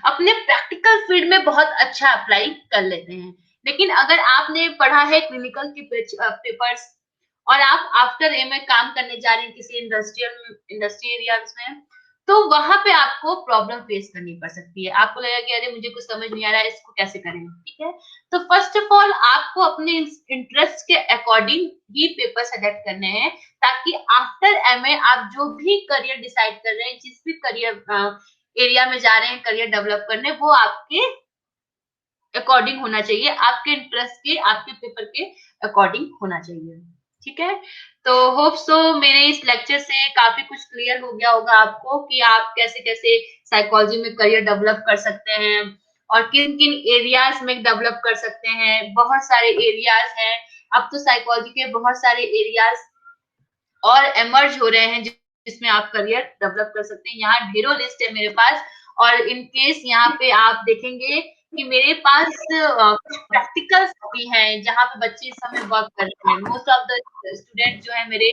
अपने प्रैक्टिकल फील्ड में बहुत अच्छा अप्लाई कर लेते हैं। लेकिन अगर आपने पढ़ा है क्लिनिकल के पेपर्स और आप आफ्टर एमए काम करने जा रहे हैं किसी इंडस्ट्री एरियाज में, तो वहां पे आपको प्रॉब्लम फेस करनी पड़ सकती है। आपको लगेगा कि अरे मुझे कुछ समझ नहीं आ रहा है, इसको कैसे करें, ठीक है। तो फर्स्ट ऑफ ऑल आपको अपने इंटरेस्ट के अकॉर्डिंग ही पेपर सेलेक्ट करने हैं, ताकि आफ्टर एमए आप जो भी करियर डिसाइड कर रहे हैं, जिस भी करियर एरिया में जा रहे हैं करियर डेवलप करने, वो आपके अकॉर्डिंग होना चाहिए, आपके इंटरेस्ट के, आपके पेपर के अकॉर्डिंग होना चाहिए, ठीक है। तो होप सो मेरे इस लेक्चर से काफी कुछ क्लियर हो गया होगा आपको कि आप कैसे कैसे साइकोलॉजी में करियर डेवलप कर सकते हैं और किन किन एरियाज में डेवलप कर सकते हैं। बहुत सारे एरियाज हैं, अब तो साइकोलॉजी के बहुत सारे एरियाज और एमर्ज हो रहे हैं जिसमें आप करियर डेवलप कर सकते हैं। यहाँ ढेरों लिस्ट है मेरे पास, और इन केस यहाँ पे आप देखेंगे कि मेरे पास कुछ प्रैक्टिकल्स भी हैं जहाँ पे बच्चे इस समय वर्क कर रहे हैं। मोस्ट ऑफ द स्टूडेंट जो है मेरे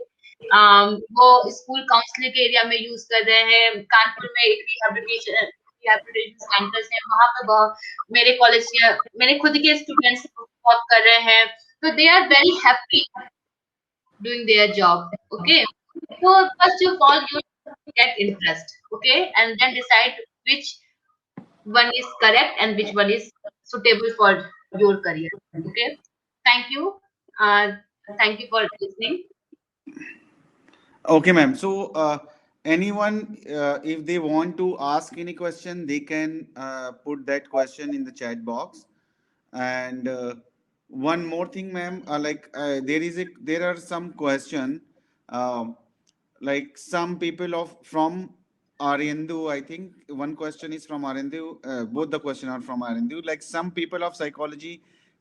वो स्कूल काउंसलिंग के एरिया में यूज कर रहे हैं। कानपुर में एक रिहैबिलिटेशन सेंटर्स है, वहां पे मेरे कॉलेज मेरे खुद के स्टूडेंट्स वर्क कर रहे हैं, तो they are very happy doing their job. Okay, so first of all you get interest, okay, and then decide which one is correct and which one is suitable for your career. Okay, thank you. uh, thank you for listening. Okay, ma'am. So, anyone, if they want to ask any question, they can put that question in the chat box. And one more thing, ma'am, there are some question, um like some people of from Arindu. I think one question is from Arindu. Both the question are from Arindu. Like some people of psychology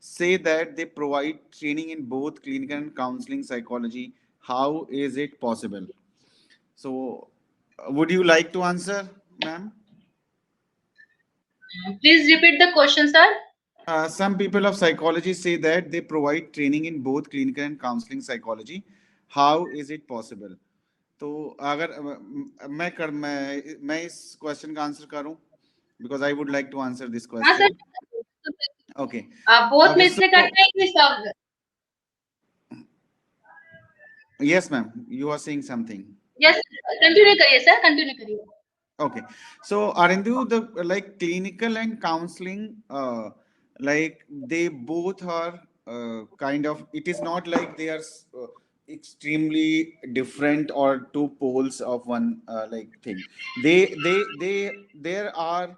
say that they provide training in both clinical and counseling psychology. How is it possible? So, would you like to answer, ma'am? Please repeat the question, sir. Some people of psychology say that they provide training in both clinical and counseling psychology. How is it possible? तो अगर मैं इस question का answer करूं, because I would like to answer this हाँ sir, question. Okay. Both में Okay. से करते हैं कि सब? Yes, ma'am. You are saying something. Yes, continue करिए सर, कंटिन्यू करिए. Okay. So, Arindu, the like clinical and counseling, like they both are kind of. It is not like they are extremely different or two poles of one like thing. There are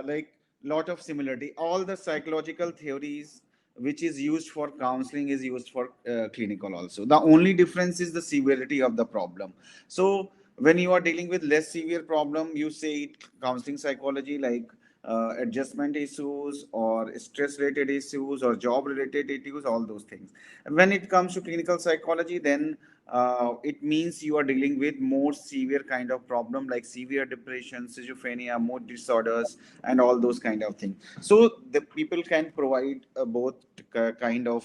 like lot of similarity. All the psychological theories which is used for counseling is used for clinical also. The only difference is the severity of the problem. So when you are dealing with less severe problem, you say it counseling psychology, like adjustment issues or stress related issues or job related issues, all those things. When it comes to clinical psychology, then it means you are dealing with more severe kind of problem like severe depression, schizophrenia, mood disorders, and all those kind of things. So the people can provide both kind of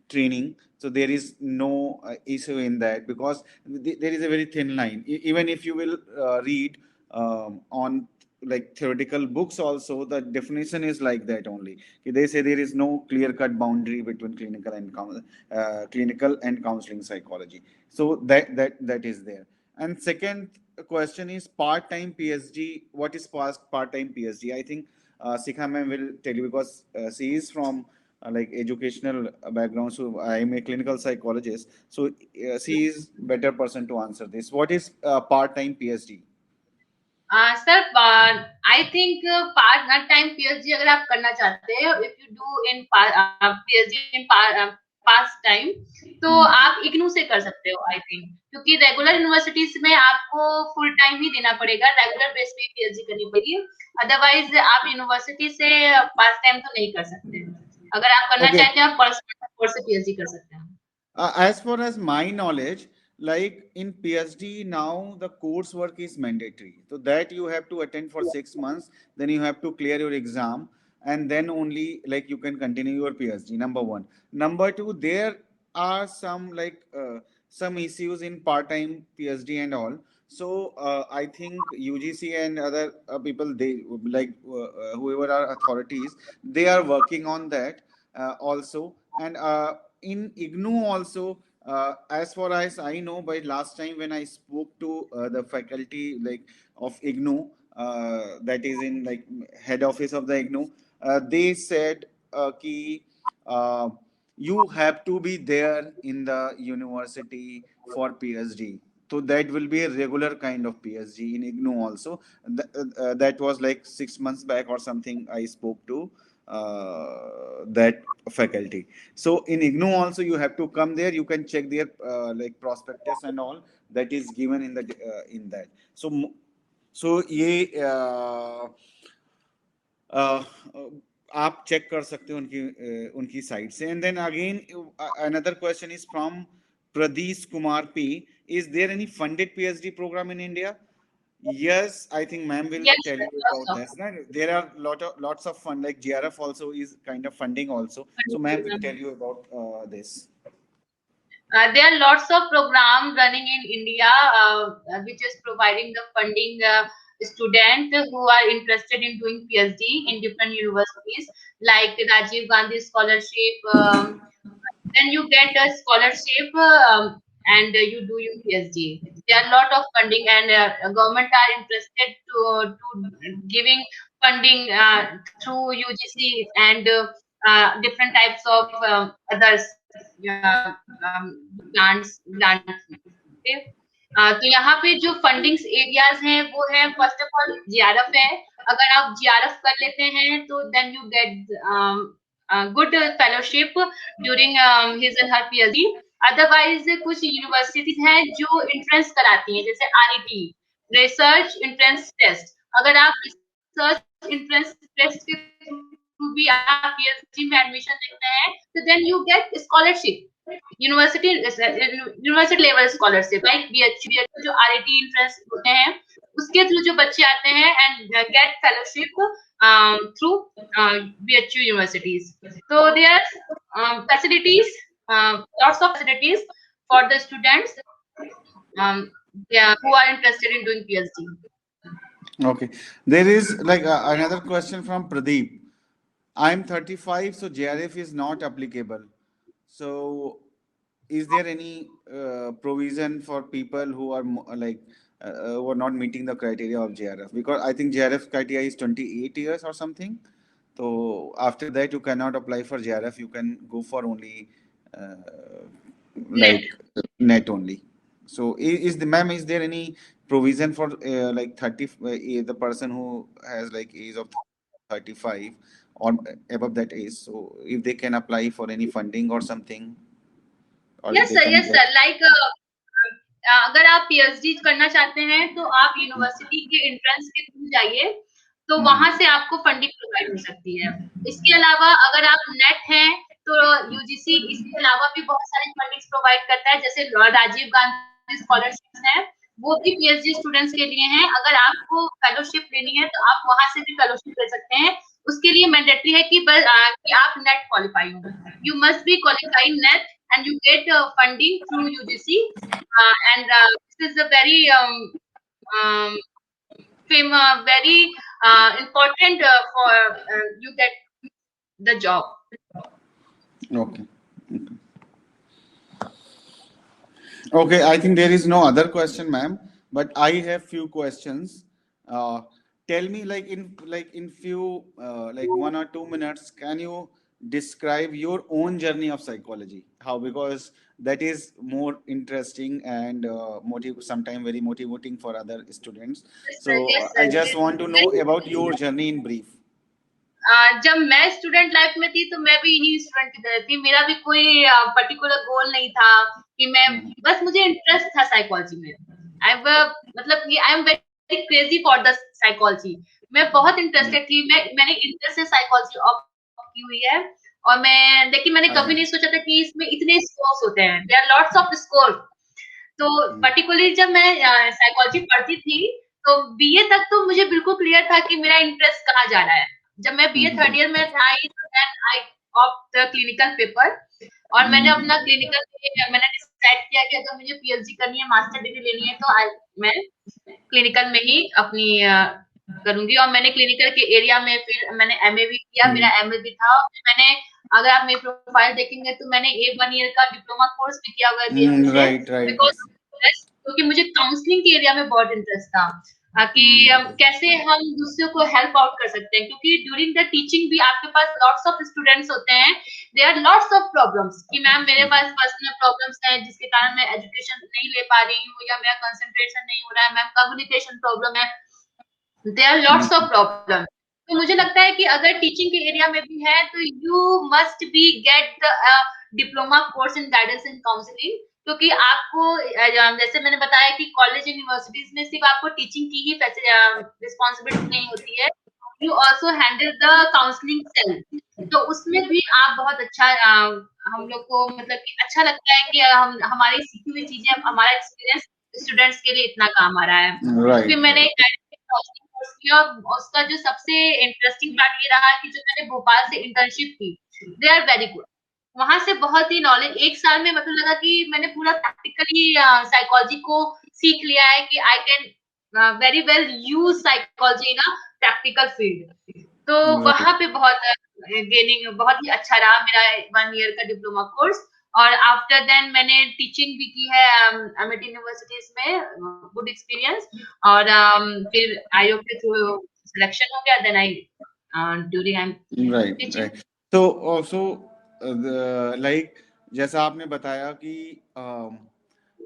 training. So there is no issue in that, because there is a very thin line. Even if you will read on like theoretical books also, the definition is like that only. They say there is no clear cut boundary between clinical and counseling psychology. So that is there. And second question is part-time PhD. What is part-time PhD? I think Sikha ma'am will tell you, because she is from like educational background. So I am a clinical psychologist. So she is better person to answer this. What is part-time PhD? Sir I think part time PhD अगर आप करना चाहते हैं, if you do in PhD in pass time, तो आप इग्नू से कर सकते हो आई थिंक, क्योंकि रेगुलर यूनिवर्सिटीज में आपको फुल टाइम ही देना पड़ेगा, रेगुलर बेस पे पीएचडी करनी पड़ेगी, अदरवाइज आप यूनिवर्सिटी से पास टाइम तो नहीं कर सकते। अगर आप करना चाहते हैं, आप पर्सनल से पीएचडी कर सकते हैं। As far as my knowledge, like in PhD now, the coursework is mandatory. So that you have to attend for 6 months, then you have to clear your exam, and then only like you can continue your PhD. Number one. Number two, there are some like some issues in part-time PhD and all. So I think UGC and other people, they like whoever are authorities, they are working on that also. And in IGNU also, as far as I know, by last time when I spoke to the faculty like of IGNU, that is in like head office of the IGNU, they said ki you have to be there in the university for PhD. So that will be a regular kind of PhD in IGNU also. That was like 6 months back or something. I spoke to that faculty. So in IGNU also you have to come there. You can check their like prospectus and all that is given in the in that. So ये uh, आप check कर सकते हो उनकी site से. And then again another question is from Pradeesh Kumar P. Is there any funded PhD programme in India? Yes, I think ma'am will Yes, tell sir, you lots about of. that. Right? There are lots of fund, like GRF also is kind of funding also. So ma'am will tell you about this. There are lots of programs running in India, which is providing the funding student who are interested in doing PhD in different universities, like Rajiv Gandhi scholarship. Then you get a scholarship and you do your PhD. There are a lot of funding, and government are interested to giving funding through UGC and different types of others grants. तो यहाँ पे जो fundings areas हैं वो है, first of all GRF है। अगर आप जीआरएफ कर लेते हैं तो then you get good fellowship during his and her PhD. Otherwise कुछ यूनिवर्सिटीज हैं जो इंट्रेंस कराती हैं, जैसे आरईटी, रिसर्च इंट्रेंस टेस्ट। अगर आप रिसर्च इंट्रेंस टेस्ट के थ्रू भी आप पीएचडी में एडमिशन लेते हैं तो then you get scholarship, university level scholarship, like BHU जो आरईटी एंट्रेंस होते हैं उसके थ्रू जो बच्चे आते हैं and get fellowship through BHU universities. तो there facilities, lots of facilities for the students who are interested in doing PhD. Okay. There is like another question from Pradeep. I'm 35, so JRF is not applicable. So, is there any provision for people who are who are not meeting the criteria of JRF? Because I think JRF criteria is 28 years or something. So after that, you cannot apply for JRF. You can go for only like net only. So is the ma'am, is there any provision for like 30 the person who has like age of 35 or above that age? So if they can apply for any funding or something, or yes they sir, can yes get. Sir, like अगर आप PhD करना चाहते हैं तो आप university के entrance के through जाइए, तो वहां से आपको फंडिंग प्रोवाइड हो सकती है। इसके अलावा अगर आप नेट हैं तो यूजीसी इसके अलावा भी बहुत सारे फंडिंग्स प्रोवाइड करता है, जैसे राजीव गांधी स्कॉलरशिप है, वो भी पीएचडी स्टूडेंट्स के लिए हैं। अगर आपको फेलोशिप लेनी है तो आप वहां से भी फेलोशिप ले सकते हैं। उसके लिए मैंडेटरी है कि कि आप नेट क्वालिफाई हो, you must be qualified net and you get funding through UGC, and this is a very very important for you get the job. Okay. Okay, I think there is no other question, ma'am, but I have few questions. Tell me, in few like 1 or 2 minutes, can you describe your own journey of psychology? How? Because that is more interesting and sometimes very motivating for other students. Yes, sir. So Yes, I sir. just want to know about your journey in brief. जब मैं student life में थी तो मैं भी इन्हीं student की तरह थी। मेरा भी कोई पर्टिकुलर गोल नहीं था कि मैं, बस मुझे इंटरेस्ट था साइकोलॉजी में। मतलब कि I am very crazy for the psychology. मैं बहुत इंटरेस्टेड थी। मैंने इंटरेस्ट से साइकोलॉजी ऑप्ट की हुई है, और लेकिन मैंने कभी नहीं सोचा था कि इसमें इतने स्कोर्स होते हैं। There are lots of score. तो पर्टिकुलरली जब मैं साइकोलॉजी पढ़ती थी तो बीए तक तो मुझे बिल्कुल क्लियर था कि मेरा इंटरेस्ट कहाँ जा रहा है। जब मैं बीए थर्ड ईयर में आई तो आई ऑप्ट द क्लिनिकल पेपर, और मैंने अपना क्लिनिकल मैंने डिसाइड किया कि अगर मुझे पीएचडी करनी है, मास्टर डिग्री लेनी है, तो मैं क्लिनिकल में ही अपनी करूंगी। और मैंने क्लिनिकल के एरिया में फिर मैंने एमए भी किया, मेरा एमए भी था। मैंने, अगर आप मेरी प्रोफाइल देखेंगे तो मैंने 1 ईयर का डिप्लोमा कोर्स भी किया हुआ है बीएचडी से, बिकॉज क्योंकि मुझे काउंसलिंग के एरिया में बहुत इंटरेस्ट था कि कैसे हम दूसरों को हेल्प आउट कर सकते हैं। क्योंकि ड्यूरिंग द टीचिंग भी आपके पास लॉट्स ऑफ स्टूडेंट्स होते हैं, there are lots of problems कि मैम मेरे पास पर्सनल प्रॉब्लम्स हैं जिसके कारण मैं एजुकेशन नहीं ले पा रही हूँ, या मेरा कंसंट्रेशन नहीं हो रहा है, मैम कम्युनिकेशन प्रॉब्लम है, there are lots of problem. तो मुझे लगता है कि अगर टीचिंग के एरिया में भी है तो you must be get the diploma course in guidance and counselling. क्योंकि आपको जैसे मैंने बताया कि कॉलेज यूनिवर्सिटीज में सिर्फ आपको टीचिंग की ही रिस्पॉन्सिबिलिटी नहीं होती है, you also handle the counselling cell. तो उसमें भी आप बहुत अच्छा, हम लोग को मतलब कि अच्छा लगता है कि हम हमारी सीखी हुई चीजें, हमारा एक्सपीरियंस स्टूडेंट्स के लिए इतना काम आ रहा है। फिर मैंने कोर्स किया। उसका जो सबसे इंटरेस्टिंग पार्ट ये रहा कि जो मैंने भोपाल से इंटर्नशिप की, दे आर वेरी गुड। वहां से बहुत ही नॉलेज, 1 साल में मतलब लगा कि मैंने पूरा प्रैक्टिकली साइकोलॉजी को सीख लिया है कि I can very well use psychology in a practical field. तो वहां पे बहुत गेनिंग बहुत ही अच्छा रहा मेरा 1 ईयर का डिप्लोमा कोर्स। और आफ्टर देन मैंने टीचिंग भी की है अमिटी यूनिवर्सिटीज में, गुड एक्सपीरियंस। और फिर आयोग के थ्रू सिलेक्शन हो गया, then I during I am right. So also like जैसा आपने बताया कि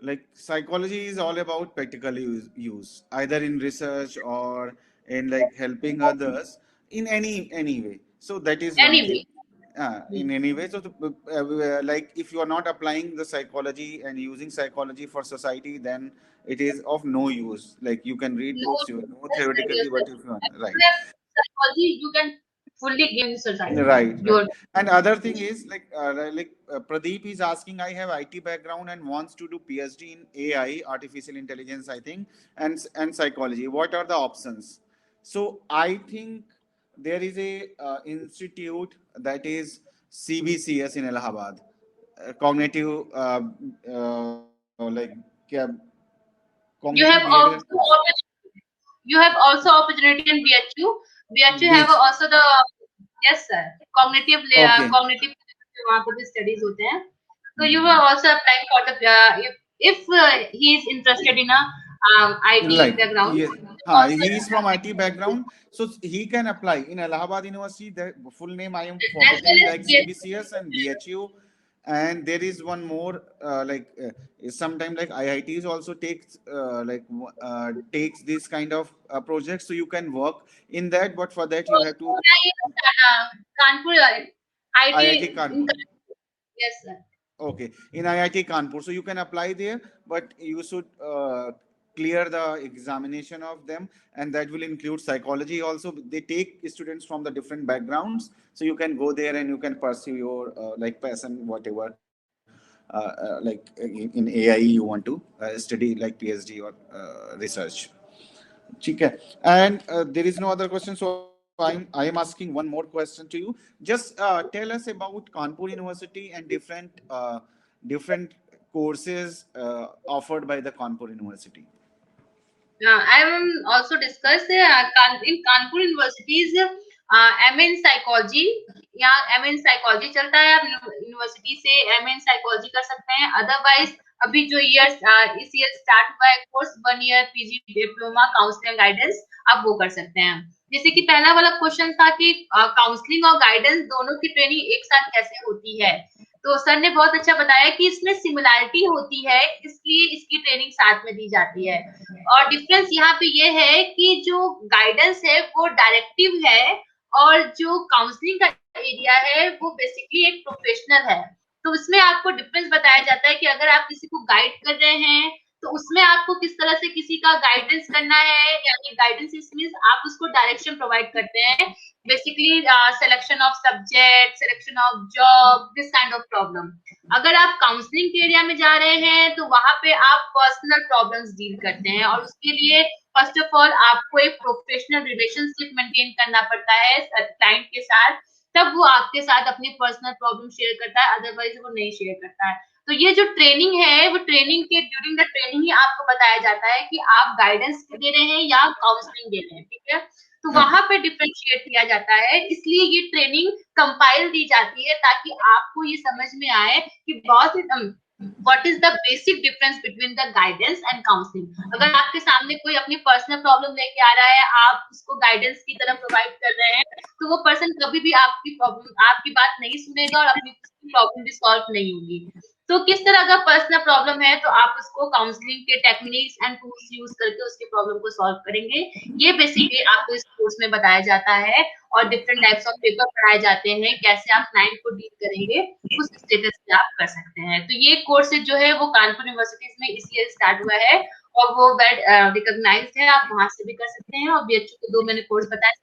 like psychology is all about practical use either in research or in like helping others in any way. So that is one anyway. thing. In any way, so like if you are not applying the psychology and using psychology for society, then it is of no use. Like you can read books, you know theoretically, but if you want, right. Psychology you can fully give in society. Right. And other thing is Pradeep is asking, I have IT background and wants to do PhD in AI, artificial intelligence, I think, and psychology. What are the options? So I think there is a institute that is CBCS in Allahabad, cognitive like cognitive You have behavioral. also opportunity in BHU. BHU have also the, yes sir, cognitive Okay. cognitive वहाँ पे भी studies होते हैं. So you are also applying for the if he is interested in a IT Right. background. Yes. He is from IT background, so he can apply in Allahabad University. The full name I am forgetting, as like CBCS and BHU, and there is one more sometimes like IITs also takes this kind of projects, so you can work in that. But for that you have to Kanpur IT IIT Kanpur. Yes sir. Okay, in IIT Kanpur, so you can apply there, but you should clear the examination of them, and that will include psychology also. They take students from the different backgrounds, so you can go there and you can pursue your like passion, whatever like in AI you want to study, like PhD or research. ठीक है. And there is no other question, so I am asking one more question to you. Just tell us about Kanpur University and different courses offered by the Kanpur University. I am also discussed in Kanpur University's MA in psychology. यहाँ MA in psychology चलता है. आप university से MA in psychology कर सकते हैं. Otherwise अभी जो इस ईयर स्टार्ट हुआ है course 1 year PG diploma counselling guidance, आप वो कर सकते हैं. जैसे कि पहला वाला क्वेश्चन था कि काउंसलिंग और गाइडेंस दोनों की ट्रेनिंग एक साथ कैसे होती है. तो सर ने बहुत अच्छा बताया कि इसमें सिमिलैरिटी होती है, इसलिए इसकी ट्रेनिंग साथ में दी जाती है. और डिफरेंस यहाँ पे ये है कि जो गाइडेंस है वो डायरेक्टिव है, और जो काउंसलिंग का एरिया है वो बेसिकली एक प्रोफेशनल है. तो उसमें आपको डिफरेंस बताया जाता है कि अगर आप किसी को गाइड कर रहे हैं तो उसमें आपको किस तरह से किसी का गाइडेंस करना है, यानी गाइडेंस मींस आप उसको डायरेक्शन प्रोवाइड करते हैं, basically selection of subject, selection of job, this kind of problem. अगर आप काउंसलिंग के एरिया में जा रहे हैं तो वहां पे आप पर्सनल प्रॉब्लम्स डील करते हैं, और उसके लिए फर्स्ट ऑफ ऑल आपको एक प्रोफेशनल रिलेशनशिप मेंटेन करना पड़ता है क्लाइंट के साथ, तब वो आपके साथ अपनी पर्सनल प्रॉब्लम शेयर करता है, अदरवाइज वो नहीं शेयर करता है. तो ये जो ट्रेनिंग है वो ट्रेनिंग के ड्यूरिंग द ट्रेनिंग ही आपको बताया जाता है कि आप गाइडेंस दे रहे हैं या काउंसलिंग दे रहे हैं. ठीक है, तो वहां पे डिफरेंशिएट किया जाता है, इसलिए ये ट्रेनिंग कंपाइल दी जाती है ताकि आपको ये समझ में आए कि what is the basic difference between the guidance and counselling. अगर आपके सामने कोई अपनी पर्सनल प्रॉब्लम लेके आ रहा है, आप उसको गाइडेंस की तरफ प्रोवाइड कर रहे हैं, तो वो पर्सन कभी भी आपकी बात नहीं सुनेगा और अपनी प्रॉब्लम भी सॉल्व नहीं होगी. तो किस तरह का पर्सनल प्रॉब्लम है तो आप उसको काउंसलिंग के टेक्निक्स एंड टूल्स यूज करके उसकी प्रॉब्लम को सॉल्व करेंगे. ये बेसिकली आपको इस कोर्स में बताया जाता है, और डिफरेंट टाइप्स ऑफ पेपर पढ़ाए जाते हैं, कैसे आप क्लाइंट को डील करेंगे उस स्टेटस पे आप कर सकते हैं. तो ये कोर्स जो है वो कानपुर यूनिवर्सिटीज में इस ईयर स्टार्ट हुआ है, और वो वेल रिकॉग्नाइज्ड है. आप वहां से भी कर सकते हैं, और बीएचयू के 2 मैंने कोर्स बताए,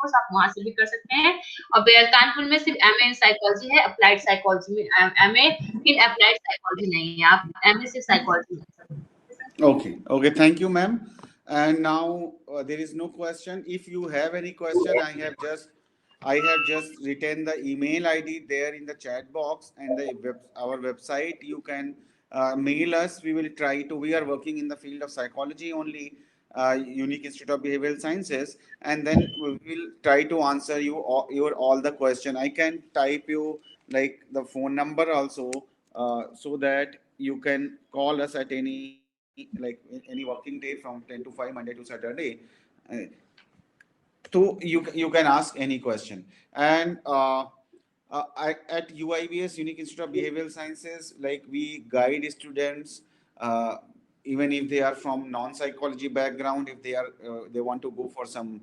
कोर्स आप वहां से भी कर सकते हैं. और कानपुर में सिर्फ एमए इन साइकोलॉजी है, अप्लाइड साइकोलॉजी में एमए इन अप्लाइड साइकोलॉजी नहीं है, आप एमए सिर्फ साइकोलॉजी में. Okay, thank you, ma'am. And now there is no question. If you have any question, I have just written the email ID there in the chat box, and our website. You can mail us. We will try to. We are working in the field of psychology only, Unique Institute of Behavioral Sciences, and then we will try to answer your all the question. I can type you like the phone number also, so that you can call us at any working day from 10 to 5 Monday to Saturday. Uh, so you can ask any question. And at UIBS, Unique Institute of Behavioral Sciences, like we guide students, even if they are from non-psychology background, if they want to go for some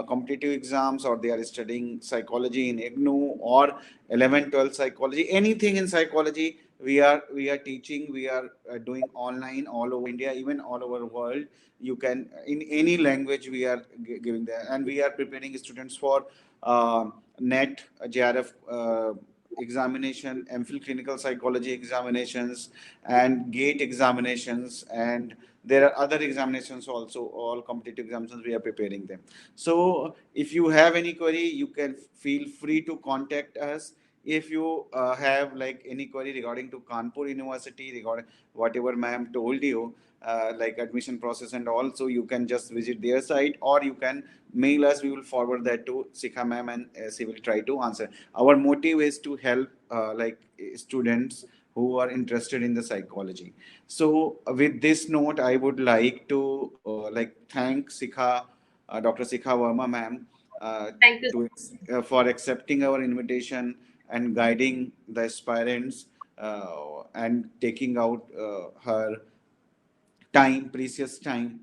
competitive exams, or they are studying psychology in IGNOU or 11 12 psychology, anything in psychology, we are teaching. We are doing online all over India, even all over world. You can, in any language, we are giving that, and we are preparing students for NET, JRF examination, MPhil clinical psychology examinations, and GATE examinations, and there are other examinations also, all competitive examinations. We are preparing them. So if you have any query, you can feel free to contact us. If you have like any query regarding to Kanpur University, regarding whatever ma'am told you, like admission process and all, so you can just visit their site, or you can mail us. We will forward that to Sikha ma'am, and she will try to answer. Our motive is to help like students who are interested in the psychology. So with this note, I would like to like thank Sikha, Dr. Sikha Verma ma'am, Thank you. for accepting our invitation and guiding the aspirants, and taking out her time, precious time,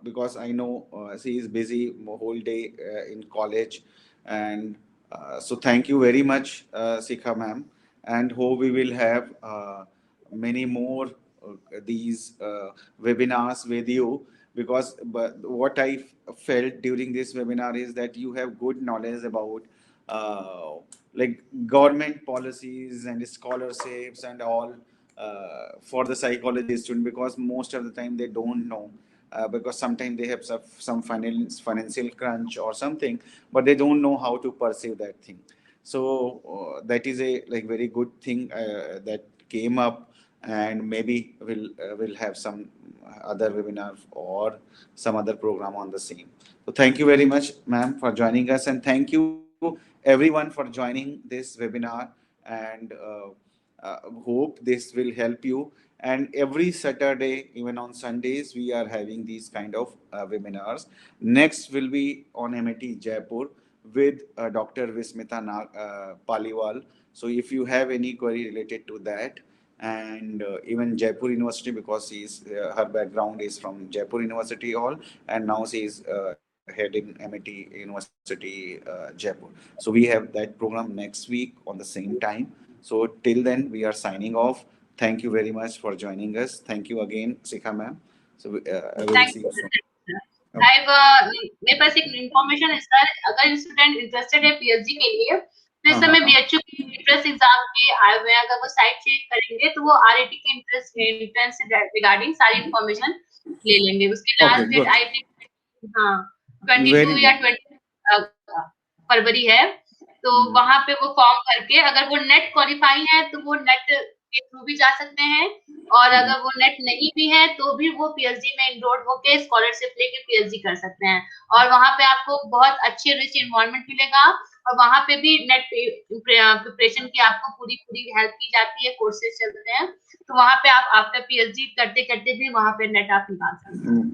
because I know she is busy whole day in college. And so thank you very much, Sikha ma'am, and hope we will have many more these webinars with you, because but what I felt during this webinar is that you have good knowledge about uh, like government policies and scholarships and all for the psychology student, because most of the time they don't know, because sometimes they have some financial crunch or something, but they don't know how to perceive that thing. So that is a like very good thing that came up, and maybe we'll have some other webinar or some other program on the same. So thank you very much, ma'am, for joining us, and thank you everyone for joining this webinar. And hope this will help you. And every Saturday, even on Sundays, we are having these kind of webinars. Next will be on MIT Jaipur with Dr. Vismita Paliwal. So if you have any query related to that, and even Jaipur University, because her background is from Jaipur University all, and now she is heading MIT University Jaipur. So we have that program next week on the same time. So till then, we are signing off. Thank you very much for joining us. Thank you again, Sikha ma'am. So I will thank see you you soon. Sir. Okay. मेरे पास एक information है sir, अगर student interested है PhD के लिए तो इस हाँ समय हाँ बीएचयू की एंट्रेंस एग्जाम के आए हुए हैं, अगर वो साइट चेक करेंगे तो वो आरआईटी के एंट्रेंस से रिगार्डिंग सारी इंफॉर्मेशन ले लेंगे। उसकी Okay, last date good. I think हाँ 22 Very या good. 20 फरवरी है। तो Hmm. वहां पे वो फॉर्म करके अगर वो नेट क्वालिफाई है तो वो नेट के थ्रू भी जा सकते हैं, और अगर वो नेट नहीं भी है तो भी वो पीएचडी में एनरोल होके स्कॉलरशिप लेके पीएचडी कर सकते हैं। और वहां पे आपको बहुत अच्छे रिच एनवायरनमेंट मिलेगा, और वहां पे भी नेट प्रिपरेशन की आपको पूरी पूरी हेल्प की जाती है, कोर्सेज चलते हैं। तो वहां पे आप आफ्टर पीएचडी करते करते भी वहां पे नेट आप निकाल सकते हैं।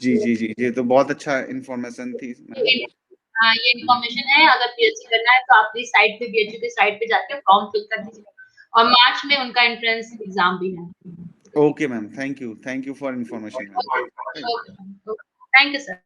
जी जी जी, ये तो बहुत अच्छा इंफॉर्मेशन थी मैम। ये इन्फॉर्मेशन है, अगर पीएचडी करना है तो आप प्लीज साइट पे बीएचयू की साइट पे जाके फॉर्म फिल कर दीजिए, और मार्च में उनका एंट्रेंस एग्जाम भी है। Okay ma'am, thank you for information ma'am. Okay, thank you sir.